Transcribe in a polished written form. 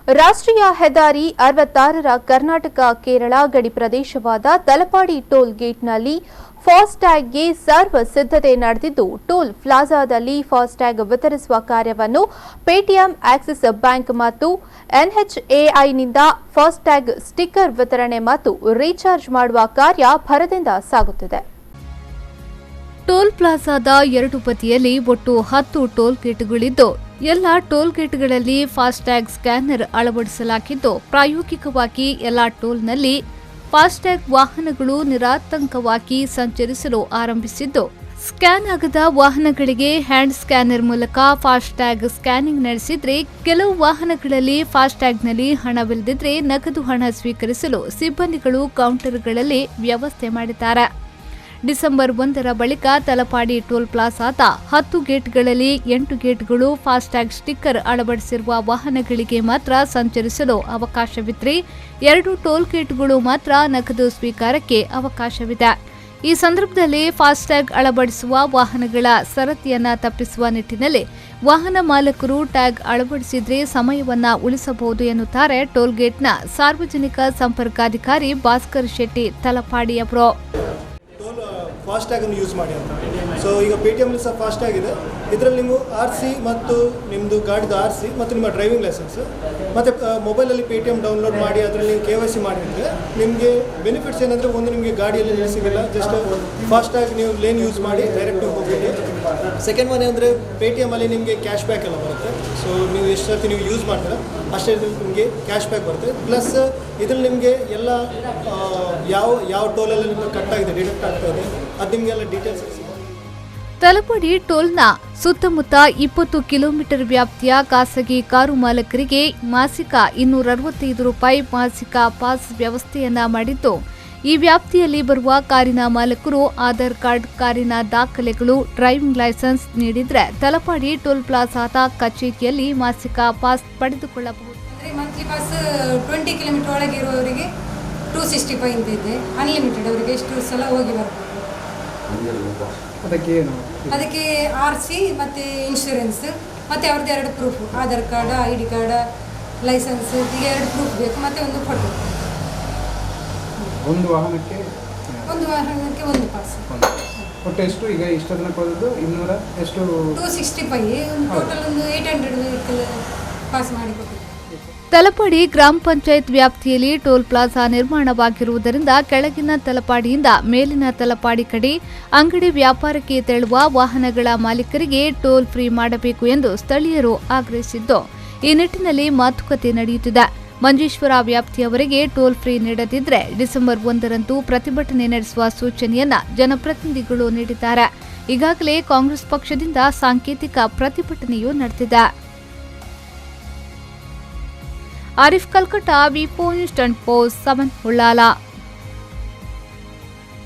ರಾಷ್ಟ್ರೀಯ ಹೆದ್ದಾರಿ 66ರ ಕರ್ನಾಟಕ ಕೇರಳ ಗಡಿ ಪ್ರದೇಶವಾದ ತಲಪಾಡಿ ಟೋಲ್ ಗೇಟ್ನಲ್ಲಿ ಫಾಸ್ಟ್ಯಾಗ್ಗೆ ಸರ್ವ ಸಿದ್ಧತೆ ನಡೆದಿದ್ದು, ಟೋಲ್ ಪ್ಲಾಜಾದಲ್ಲಿ ಫಾಸ್ಟ್ಯಾಗ್ ವಿತರಿಸುವ ಕಾರ್ಯವನ್ನು ಪೇಟಿಎಂ, ಆಕ್ಸಿಸ್ ಬ್ಯಾಂಕ್ ಮತ್ತು ಎನ್ಎಚ್ಎಐನಿಂದ ಫಾಸ್ಟ್ಯಾಗ್ ಸ್ಟಿಕ್ಕರ್ ವಿತರಣೆ ಮತ್ತು ರೀಚಾರ್ಜ್ ಮಾಡುವ ಕಾರ್ಯ ಭರದಿಂದ ಸಾಗುತ್ತಿದೆ. ಟೋಲ್ ಪ್ಲಾಜಾದ ಎರಡು ಬದಿಯಲ್ಲಿ ಒಟ್ಟು 10 ಟೋಲ್ ಗೇಟ್ಗಳಿದ್ದು, ಎಲ್ಲ ಟೋಲ್ ಗೇಟ್ಗಳಲ್ಲಿ ಫಾಸ್ಟ್ಯಾಗ್ ಸ್ಕ್ಯಾನರ್ ಅಳವಡಿಸಲಾಗಿದ್ದು, ಪ್ರಾಯೋಗಿಕವಾಗಿ ಎಲ್ಲ ಟೋಲ್ನಲ್ಲಿ ಫಾಸ್ಟ್ಯಾಗ್ ವಾಹನಗಳು ನಿರಾತಂಕವಾಗಿ ಸಂಚರಿಸಲು ಆರಂಭಿಸಿದ್ದು, ಸ್ಕ್ಯಾನ್ ಆಗದ ವಾಹನಗಳಿಗೆ ಹ್ಯಾಂಡ್ ಸ್ಕ್ಯಾನರ್ ಮೂಲಕ ಫಾಸ್ಟ್ಯಾಗ್ ಸ್ಕ್ಯಾನಿಂಗ್ ನಡೆಸಿದ್ರೆ, ಕೆಲವು ವಾಹನಗಳಲ್ಲಿ ಫಾಸ್ಟ್ಯಾಗ್ನಲ್ಲಿ ಹಣವಿಲ್ಲದಿದ್ದರೆ ನಗದು ಹಣ ಸ್ವೀಕರಿಸಲು ಸಿಬ್ಬಂದಿಗಳು ಕೌಂಟರ್ಗಳಲ್ಲಿ ವ್ಯವಸ್ಥೆ ಮಾಡಿದ್ದಾರೆ. ಡಿಸೆಂಬರ್ 1ರ ಬಳಿಕ ತಲಪಾಡಿ ಟೋಲ್ ಪ್ಲಾಜಾದ 10 ಗೇಟ್ಗಳಲ್ಲಿ 8 ಗೇಟ್ಗಳು ಫಾಸ್ಟ್ಯಾಗ್ ಸ್ಟಿಕ್ಕರ್ ಅಳವಡಿಸಿರುವ ವಾಹನಗಳಿಗೆ ಮಾತ್ರ ಸಂಚರಿಸಲು ಅವಕಾಶವಿದ್ದರೆ, 2 ಟೋಲ್ ಗೇಟ್ಗಳು ಮಾತ್ರ ನಗದು ಸ್ವೀಕಾರಕ್ಕೆ ಅವಕಾಶವಿದೆ. ಈ ಸಂದರ್ಭದಲ್ಲಿ ಫಾಸ್ಟ್ಯಾಗ್ ಅಳವಡಿಸುವ ವಾಹನಗಳ ಸರತಿಯನ್ನ ತಪ್ಪಿಸುವ ನಿಟ್ಟಿನಲ್ಲಿ ವಾಹನ ಮಾಲಕರು ಟ್ಯಾಗ್ ಅಳವಡಿಸಿದ್ರೆ ಸಮಯವನ್ನ ಉಳಿಸಬಹುದು ಎನ್ನುತ್ತಾರೆ ಟೋಲ್ಗೇಟ್ನ ಸಾರ್ವಜನಿಕ ಸಂಪರ್ಕಾಧಿಕಾರಿ ಭಾಸ್ಕರ್ ಶೆಟ್ಟಿ ತಲಪಾಡಿ ಅವರು. ಫಾಸ್ಟ್ಯಾಗ್ ಅನ್ನು ಯೂಸ್ ಮಾಡಿ ಅಂತ. ಸೊ ಈಗ ಪೇಟಿಎಮ್ಲಿ ಸಹ ಫಾಸ್ಟ್ಯಾಗ್ ಇದೆ. ಇದರಲ್ಲಿ ನೀವು RC ಮತ್ತು ನಿಮ್ಮದು ಗಾಡಿದು RC ಮತ್ತು ನಿಮ್ಮ ಡ್ರೈವಿಂಗ್ ಲೈಸೆನ್ಸ್ ಮತ್ತು ಮೊಬೈಲಲ್ಲಿ ಪೇಟಿಎಮ್ ಡೌನ್ಲೋಡ್ ಮಾಡಿ ಅದರಲ್ಲಿ KYC ಮಾಡಿದರೆ ನಿಮಗೆ ಬೆನಿಫಿಟ್ಸ್ ಏನಂದರೆ, ಒಂದು ನಿಮಗೆ ಗಾಡಿಯಲ್ಲಿ ನಿಲ್ಲಿಸಿಲ್ಲ, ಜಸ್ಟ್ ಫಾಸ್ಟ್ಯಾಗ್ ನೀವು ಲೇನ್ ಯೂಸ್ ಮಾಡಿ ಡೈರೆಕ್ಟ್ ಹೋಗ್ಬೋದು. ಸೆಕೆಂಡ್ ಒನ್ ಅಂದರೆ ಪೇಟಿಎಮ್ಮಲ್ಲಿ ನಿಮಗೆ ಕ್ಯಾಶ್ ಬ್ಯಾಕ್ ಎಲ್ಲ ಬರುತ್ತೆ. ಸೊ ನೀವು ಎಷ್ಟು ಸರ್ತಿ ನೀವು ಯೂಸ್ ಮಾಡ್ತೀರ ಅಷ್ಟೇ ನಿಮಗೆ ಕ್ಯಾಶ್ ಬ್ಯಾಕ್ ಬರುತ್ತೆ. ಪ್ಲಸ್ ಇದರಲ್ಲಿ ನಿಮಗೆ ಎಲ್ಲ ಯಾವ ಟೋಲಲ್ಲಿ ನಿಮಗೆ ಕಟ್ ಆಗಿದೆ, ಡಿಡಕ್ಟ್ ಆಗ್ತಾ ಇದೆ, ಅದು ನಿಮಗೆಲ್ಲ ಡೀಟೇಲ್ಸ್. ತಲಪಾಡಿ ಟೋಲ್ನ ಸುತ್ತಮುತ್ತ 20 ಕಿಲೋಮೀಟರ್ ವ್ಯಾಪ್ತಿಯ ಖಾಸಗಿ ಕಾರು ಮಾಲಕರಿಗೆ ಮಾಸಿಕ ₹265 ಮಾಸಿಕ ಪಾಸ್ ವ್ಯವಸ್ಥೆಯನ್ನ ಮಾಡಿದ್ದು, ಈ ವ್ಯಾಪ್ತಿಯಲ್ಲಿ ಬರುವ ಕಾರಿನ ಮಾಲಕರು ಆಧಾರ್ ಕಾರ್ಡ್, ಕಾರಿನ ದಾಖಲೆಗಳು, ಡ್ರೈವಿಂಗ್ ಲೈಸೆನ್ಸ್ ನೀಡಿದ್ರೆ ತಲಪಾಡಿ ಟೋಲ್ ಪ್ಲಾಜಾದ ಕಚೇರಿಯಲ್ಲಿ ಮಾಸಿಕ ಪಾಸ್ ಪಡೆದುಕೊಳ್ಳಬಹುದು. ಮಂತ್ಲಿ ಪಾಸ್ 20 ಕಿಲೋಮೀಟರ್ ಒಳಗೆ ಇರುವವರಿಗೆ 265 ಅಂತ ಇದೆ. ಅನ್ಲಿಮಿಟೆಡ್ ಅವರಿಗೆ ಎಷ್ಟು ಸಲ ಹೋಗಿ ಬರ್ಬೋದು. ಅದಕ್ಕೆ RC ಮತ್ತು ಇನ್ಶೂರೆನ್ಸ್ ಮತ್ತು ಅವ್ರದ್ದು 2 proof, Aadhaar card, ID card, licence, ಈಗ 2 ಪ್ರೂಫ್ ಬೇಕು ಮತ್ತು ಒಂದು ಫೋಟೋ. ಒಂದು ವಾಹನಕ್ಕೆ ಒಂದು ಪಾಸ್. ಒಟ್ಟು ಎಷ್ಟು ಈಗ ಇಷ್ಟದನ್ನ ಕೊಡೋದು 200 ಎಷ್ಟು 265 ಟೋಟಲ್ ಒಂದು 800 ವೆಹಿಕಲ್ ಪಾಸ್ ಮಾಡಿ ಕೊಟ್ಟಿದ್ದಾರೆ. ತಲಪಾಡಿ ಗ್ರಾಮ ಪಂಚಾಯತ್ ವ್ಯಾಪ್ತಿಯಲ್ಲಿ ಟೋಲ್ ಪ್ಲಾಜಾ ನಿರ್ಮಾಣವಾಗಿರುವುದರಿಂದ ಕೆಳಗಿನ ತಲಪಾಡಿಯಿಂದ ಮೇಲಿನ ತಲಪಾಡಿ ಕಡೆ ಅಂಗಡಿ ವ್ಯಾಪಾರಕ್ಕೆ ತೆರಳುವ ವಾಹನಗಳ ಮಾಲೀಕರಿಗೆ ಟೋಲ್ ಫ್ರೀ ಮಾಡಬೇಕು ಎಂದು ಸ್ಥಳೀಯರು ಆಗ್ರಹಿಸಿದ್ದು, ಈ ನಿಟ್ಟಿನಲ್ಲಿ ಮಾತುಕತೆ ನಡೆಯುತ್ತಿದೆ. ಮಂಜೇಶ್ವರ ವ್ಯಾಪ್ತಿಯವರೆಗೆ ಟೋಲ್ ಫ್ರೀ ನೀಡದಿದ್ದರೆ ಡಿಸೆಂಬರ್ 1ರಂದು ಪ್ರತಿಭಟನೆ ನಡೆಸುವ ಸೂಚನೆಯನ್ನ ಜನಪ್ರತಿನಿಧಿಗಳು ನೀಡಿದ್ದಾರೆ. ಈಗಾಗಲೇ ಕಾಂಗ್ರೆಸ್ ಪಕ್ಷದಿಂದ ಸಾಂಕೇತಿಕ ಪ್ರತಿಭಟನೆಯೂ ನಡೆದಿದೆ. ಆರಿಫ್ ಕಲ್ಕಟ, ವಿ4 ಇನ್ಸ್ಟಂಟ್ ಪೋಸ್ಟ್ 7 ಉಳ್ಳಾಲ.